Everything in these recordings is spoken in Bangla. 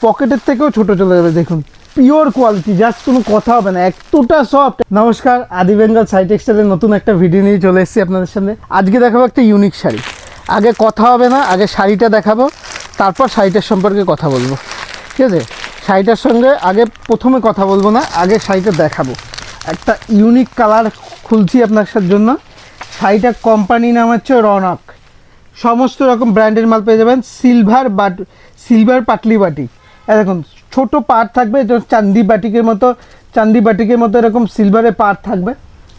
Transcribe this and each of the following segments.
পকেটের থেকেও ছোট চলে যাবে। দেখুন পিওর কোয়ালিটি, জাস্ট কোনো কথা হবে না, এতটা সফট। নমস্কার, আদি বেঙ্গল সাই টেক্সটাইলের নতুন একটা ভিডিও নিয়ে চলে এসেছি আপনাদের সামনে। আজকে দেখাবো একটা ইউনিক শাড়ি। আগে কথা হবে না, আগে শাড়িটা দেখাবো, তারপর শাড়িটার সম্পর্কে কথা বলবো, ঠিক আছে? শাড়িটার সঙ্গে আগে প্রথমে কথা বলবো না, আগে শাড়িটা দেখাবো। একটা ইউনিক কালার খুলছি আপনার জন্য। শাড়িটার কোম্পানি নাম হচ্ছে রনক। সমস্ত রকম ব্র্যান্ডের মাল পেয়ে যাবেন। সিলভার পাটলি বাটিক, দেখুন ছোট পাড় থাকবে, চান্দি বাটিকের মতো এরকম সিলভারের পাড় থাকবে,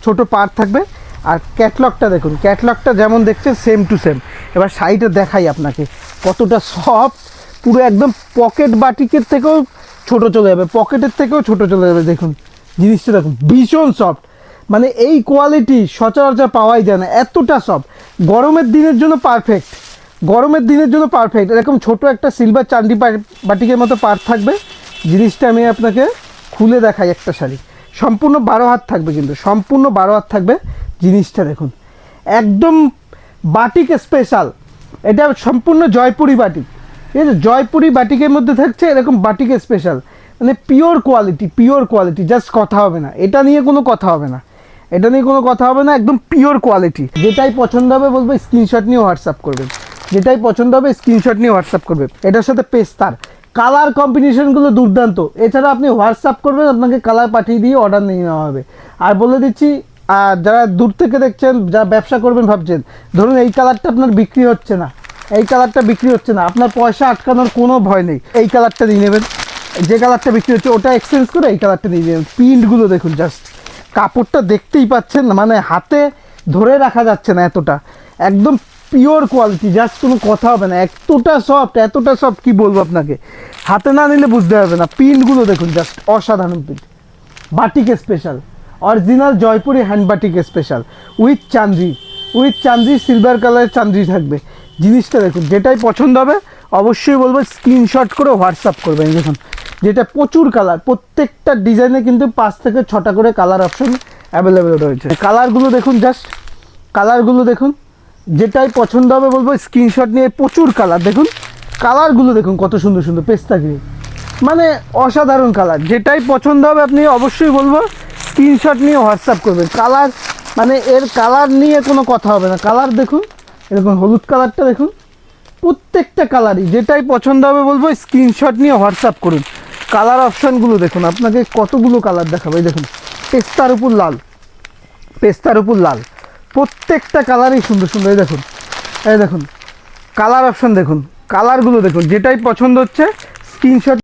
ছোট পাড় থাকবে। আর ক্যাটলগটা দেখুন, ক্যাটলগটা যেমন দেখছেন সেম টু সেম। এবার শাড়িটা দেখাই আপনাকে কতটা সফট, পুরো একদম পকেট বাটিকের থেকেও ছোট চলে যাবে, পকেটের থেকেও ছোট চলে যাবে। দেখুন জিনিসটা দেখুন, ভীষণ সফট, মানে এই কোয়ালিটি সচরাচর পাওয়াই যায় না, এতটা সফট। গরমের দিনের জন্য পারফেক্ট, গরমের দিনের জন্য পারফেক্ট। এরকম ছোট একটা সিলভার চান্দি বাটিকের মতো পার থাকবে। জিনিসটা আমি আপনাকে খুলে দেখাই। একটা শাড়ি সম্পূর্ণ 12 হাত থাকবে, কিন্তু সম্পূর্ণ 12 হাত থাকবে। জিনিসটা দেখুন একদম বাটিক স্পেশাল, এটা সম্পূর্ণ জয়পুরি বাটিক, ঠিক আছে? জয়পুরি বাটিকের মধ্যে থাকছে এরকম বাটিক স্পেশাল, মানে পিওর কোয়ালিটি, জাস্ট কথা হবে না, এটা নিয়ে কোনো কথা হবে না, এটা নিয়ে কোনো কথা হবে না, একদম পিওর কোয়ালিটি। যেটাই পছন্দ হবে বলবো স্ক্রিনশট নিয়ে হোয়াটসঅ্যাপ করবেন, যেটাই পছন্দ হবে স্ক্রিনশট নিয়ে হোয়াটসঅ্যাপ করবেন। এটার সাথে পেস্তার কালার কম্বিনেশনগুলো দুর্দান্ত। এছাড়া আপনি হোয়াটসঅ্যাপ করবেন, আপনাকে কালার পাঠিয়ে দিয়ে অর্ডার নিয়ে নেওয়া হবে। আর বলে দিচ্ছি, যারা দূর থেকে দেখছেন, যারা ব্যবসা করবেন ভাবছেন, ধরুন এই কালারটা আপনার বিক্রি হচ্ছে না, এই কালারটা বিক্রি হচ্ছে না, আপনার পয়সা আটকানোর কোনো ভয় নেই, এই কালারটা নিয়ে নেবেন। যে কালারটা বিক্রি হচ্ছে ওটা এক্সচেঞ্জ করে এই কালারটা নিয়ে নেবেন। প্রিন্টগুলো দেখুন, জাস্ট কাপড়টা দেখতেই পাচ্ছেন না, মানে হাতে ধরে রাখা যাচ্ছে না, এতটা একদম পিওর কোয়ালিটি, জাস্ট কোনো কথা হবে না, এতটা সফট কি বলবো আপনাকে, হাতে না নিলে বুঝতে পারবে না। প্রিন্টগুলো দেখুন, জাস্ট অসাধারণ print, batik special, original Jaipuri hand batik special, with Chanderi silver কালারের চান্দ্রি থাকবে। জিনিসটা দেখুন, যেটাই পছন্দ হবে অবশ্যই বলবো স্ক্রিনশট করে হোয়াটসঅ্যাপ করবেন। দেখুন যেটা প্রচুর কালার, প্রত্যেকটা ডিজাইনে কিন্তু 5 থেকে 6টা করে কালার অপশন অ্যাভেলেবেল রয়েছে। কালারগুলো দেখুন, জাস্ট কালারগুলো দেখুন, যেটাই পছন্দ হবে বলবো স্ক্রিনশট নিয়ে। প্রচুর কালার দেখুন, কালারগুলো দেখুন কত সুন্দর সুন্দর পেস্তা গ্রিন, মানে অসাধারণ কালার। যেটাই পছন্দ হবে আপনি অবশ্যই বলবো স্ক্রিনশট নিয়ে হোয়াটসঅ্যাপ করবেন। কালার মানে এর কালার নিয়ে কোনো কথা হবে না। কালার দেখুন, এরকম হলুদ কালারটা দেখুন, প্রত্যেকটা কালারই যেটাই পছন্দ হবে বলবো স্ক্রিনশট নিয়ে হোয়াটসঅ্যাপ করুন। কালার অপশানগুলো দেখুন, আপনাকে কতগুলো কালার দেখাবো। এই দেখুন পেস্তার উপর লাল, প্রত্যেকটা কালারই সুন্দর সুন্দর। এই দেখুন কালার অপশান দেখুন, কালারগুলো দেখুন, যেটাই পছন্দ হচ্ছে স্ক্রিনশট